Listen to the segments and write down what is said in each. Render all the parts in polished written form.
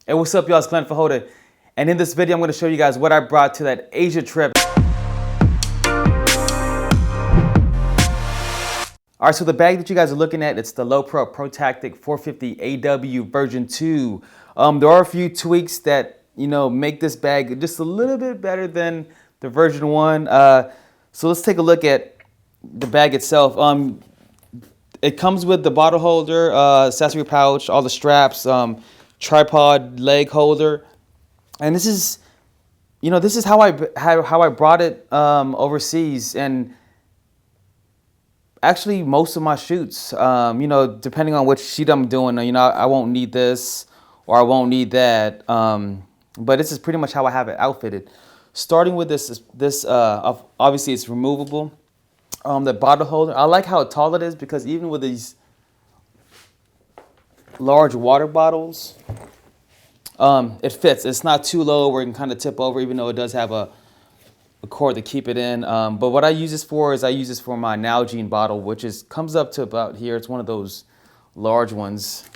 Hey, what's up, y'all? It's Glenn Fajota. And in this video, I'm going to show you guys what I brought to that Asia trip. All right, so the bag that you guys are looking at, it's the Lowepro ProTactic 450 AW version 2. There are a few tweaks that, make this bag just a little bit better than the version 1. So let's take a look at the bag itself. It comes with the bottle holder, accessory pouch, all the straps, tripod leg holder, and this is how I brought it overseas. And actually most of my shoots, depending on which shoot I'm doing, I won't need this or I won't need that, but this is pretty much how I have it outfitted. Starting with this obviously it's removable. The bottle holder, I like how tall it is because even with these large water bottles, it fits. It's not too low where it can kind of tip over, even though it does have a cord to keep it in. But what I use this for is I use this for my Nalgene bottle, which comes up to about here. It's one of those large ones.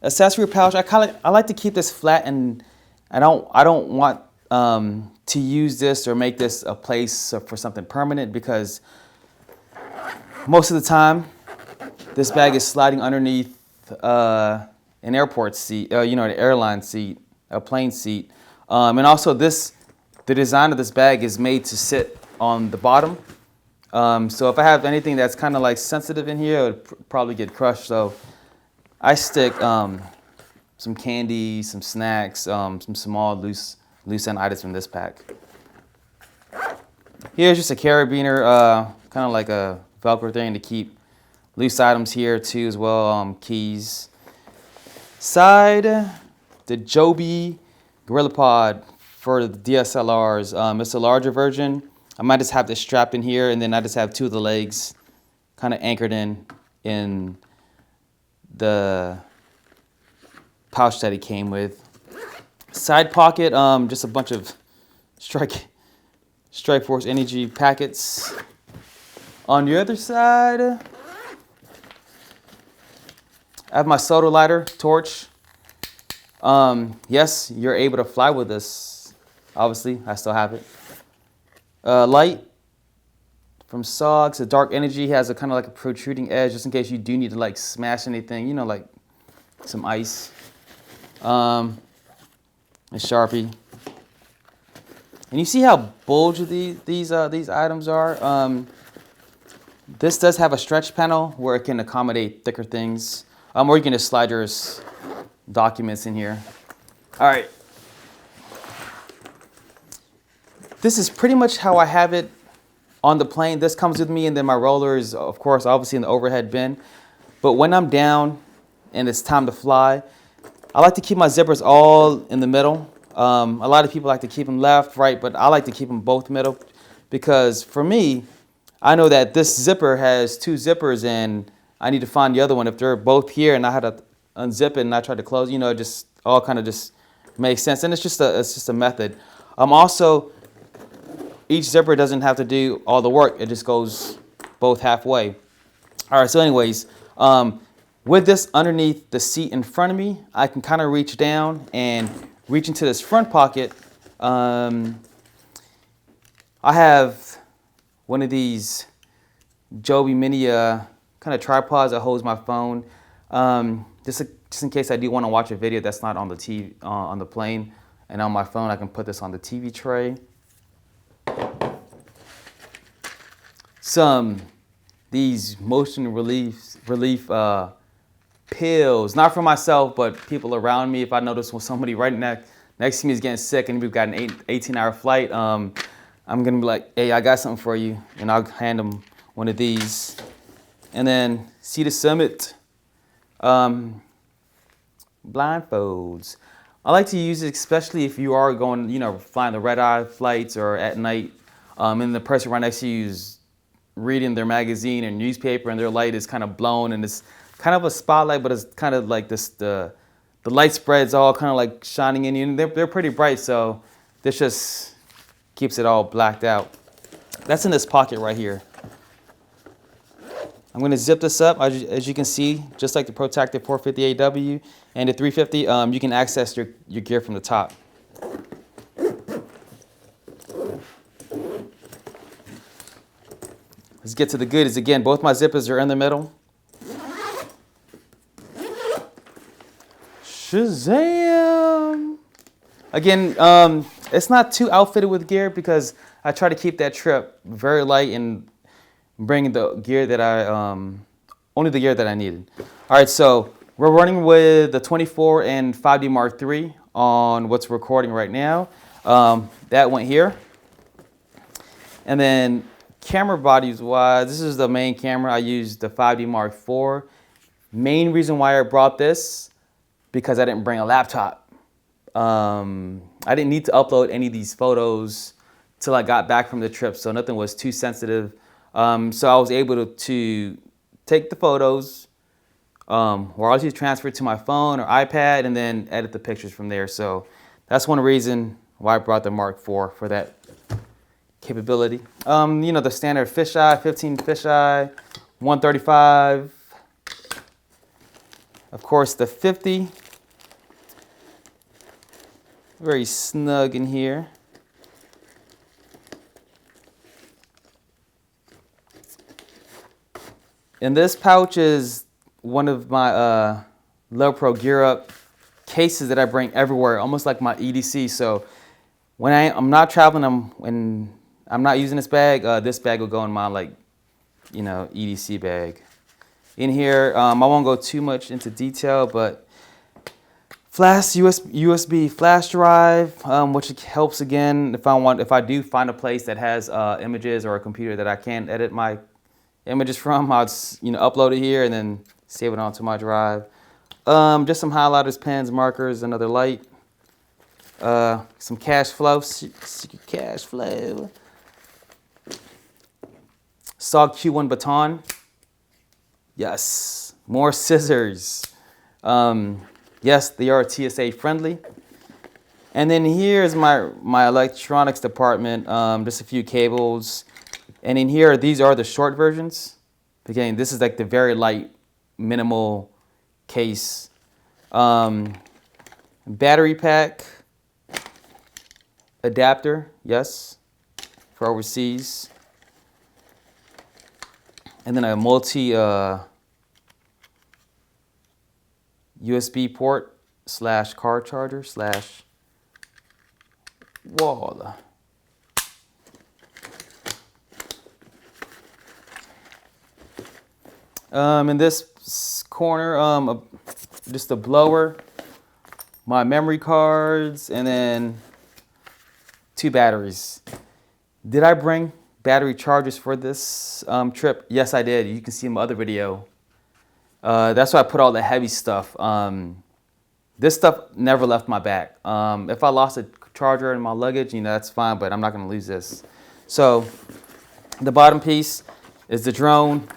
Accessory pouch, I like to keep this flat, and I don't want to use this or make this a place for something permanent, because most of the time this bag is sliding underneath an airport seat, an airline seat, a plane seat, and also the design of this bag is made to sit on the bottom. So if I have anything that's kind of like sensitive in here, it would probably get crushed. So I stick some candy, some snacks, some small loose end items from this pack. Here's just a carabiner, kind of like a Velcro thing to keep loose items here too as well, keys. Side, the Joby GorillaPod for the DSLRs. It's a larger version. I might just have this strapped in here, and then I just have two of the legs kind of anchored in the pouch that it came with. Side pocket, just a bunch of Strike Force Energy packets. On the other side, I have my soda lighter, torch. Yes, you're able to fly with this. Obviously, I still have it. Light from Sogs. The Dark Energy has a kind of like a protruding edge, just in case you do need to like smash anything, like some ice. A Sharpie. And you see how bulgy these items are. This does have a stretch panel where it can accommodate thicker things, or you can just slide your documents in here. All right. This is pretty much how I have it on the plane. This comes with me, and then my roller is, of course, obviously in the overhead bin. But when I'm down and it's time to fly, I like to keep my zippers all in the middle. A lot of people like to keep them left, right, but I like to keep them both middle, because for me, I know that this zipper has two zippers and I need to find the other one. If they're both here and I had to unzip it and I tried to close, it just all kind of just makes sense. And it's just a method. Also, each zipper doesn't have to do all the work. It just goes both halfway. All right, so anyways, with this underneath the seat in front of me, I can kind of reach down and reach into this front pocket. I have one of these Joby Mini kind of tripods that holds my phone. Just in case I do want to watch a video that's not on the TV, on the plane, and on my phone, I can put this on the TV tray. These motion relief pills, not for myself, but people around me. If I notice when somebody right next to me is getting sick and we've got an 18-hour flight, I'm gonna be like, hey, I got something for you, and I'll hand them one of these. And then see the Summit blindfolds. I like to use it especially if you are going, flying the red-eye flights or at night, and the person right next to you is reading their magazine or newspaper, and their light is kind of blown, and it's kind of a spotlight, but it's kind of like this, the light spreads all kind of like shining in you, and they're pretty bright, so this just keeps it all blacked out. That's in this pocket right here. I'm going to zip this up. As you can see, just like the ProTactic 450AW and the 350, you can access your gear from the top. Let's get to the goodies. Again, both my zippers are in the middle. Shazam! Again, it's not too outfitted with gear because I try to keep that trip very light and bring the gear that only the gear that I needed. All right, so we're running with the 24 and 5D Mark III on what's recording right now. That went here. And then camera bodies wise, this is the main camera. I used the 5D Mark IV. Main reason why I brought this, because I didn't bring a laptop. I didn't need to upload any of these photos till I got back from the trip, so nothing was too sensitive. So I was able to take the photos, wirelessly transfer it to my phone or iPad, and then edit the pictures from there. So that's one reason why I brought the Mark IV for that capability. You know, the standard fisheye, 15 fisheye, 135. Of course, the 50. Very snug in here. And this pouch is one of my Lowepro Gear Up cases that I bring everywhere, almost like my EDC. So when I'm not traveling, when I'm not using this bag will go in my, like, you know, EDC bag. In here, I won't go too much into detail, but USB flash drive, which helps again if I do find a place that has images or a computer that I can edit my images from. I'll just, you know, upload it here and then save it onto my drive. Just some highlighters, pens, markers, another light, some cash flow, secret cash flow. SOG Q1 baton. Yes, more scissors. Yes, they are TSA friendly. And then here's my electronics department, just a few cables. And in here, these are the short versions. Again, this is like the very light, minimal case. Battery pack, adapter, yes, for overseas. And then a multi USB port / car charger / wall. In this corner, just a blower, my memory cards, and then 2 batteries. Did I bring battery chargers for this trip? Yes, I did. You can see in my other video. That's why I put all the heavy stuff. This stuff never left my back. If I lost a charger in my luggage, you know, that's fine, but I'm not gonna lose this. So the bottom piece is the drone.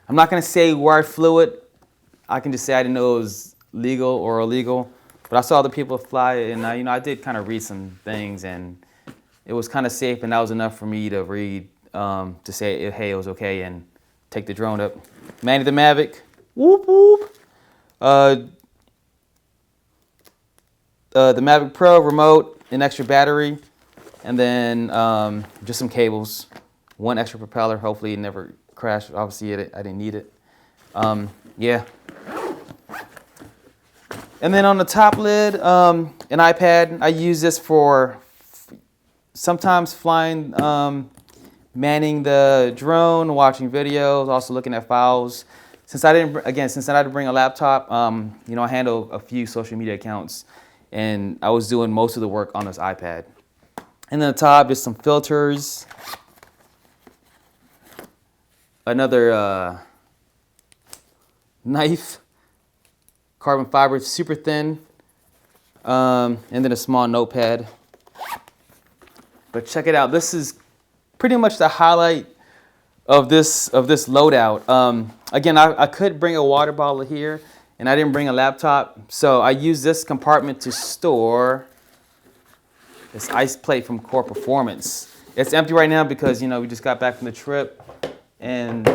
I'm not gonna say where I flew it. I can just say I didn't know it was legal or illegal, but I saw other people fly it, and you know, I did kind of read some things, and it was kind of safe, and that was enough for me to read to say, hey, it was okay, and take the drone up. Manny the Mavic, whoop whoop. The Mavic Pro remote, an extra battery, and then just some cables, 1 extra propeller. Hopefully it never crashed. Obviously I didn't need it. Yeah. And then on the top lid, an iPad. I use this for sometimes flying, manning the drone, watching videos, also looking at files. Since I didn't bring a laptop, you know, I handle a few social media accounts, and I was doing most of the work on this iPad. And then on the top, just some filters. Another knife, carbon fiber, super thin, and then a small notepad. But check it out. This is pretty much the highlight of this loadout. Again, I could bring a water bottle here, and I didn't bring a laptop, so I used this compartment to store this ice plate from Core Performance. It's empty right now because, you know, we just got back from the trip, and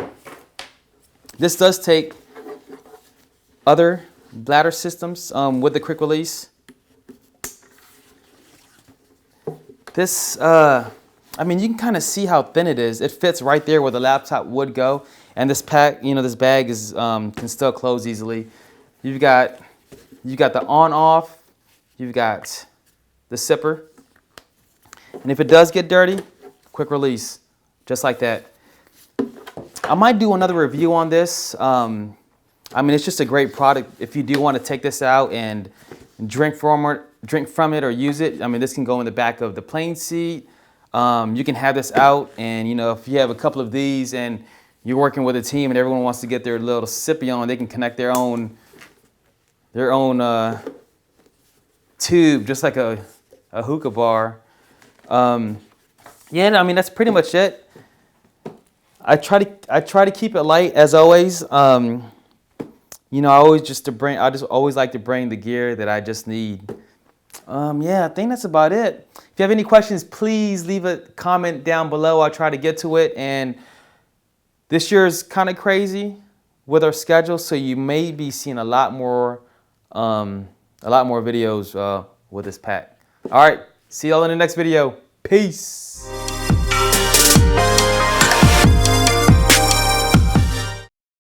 This does take other bladder systems with the quick release. This, I mean, you can kind of see how thin it is. It fits right there where the laptop would go. And this pack, you know, this bag is can still close easily. You got the on-off. You've got the zipper. And if it does get dirty, quick release, just like that. I might do another review on this. I mean, it's just a great product. If you do want to take this out and drink from it or use it, I mean, this can go in the back of the plane seat. You can have this out, and you know, if you have a couple of these and you're working with a team and everyone wants to get their little sippy on, they can connect their own tube, just like a hookah bar. Yeah, I mean, that's pretty much it. I try to keep it light as always. You know, I just always like to bring the gear that I just need. Yeah, I think that's about it. If you have any questions, please leave a comment down below. I'll try to get to it. And this year is kind of crazy with our schedule, so you may be seeing a lot more videos with this pack. All right, see y'all in the next video. Peace.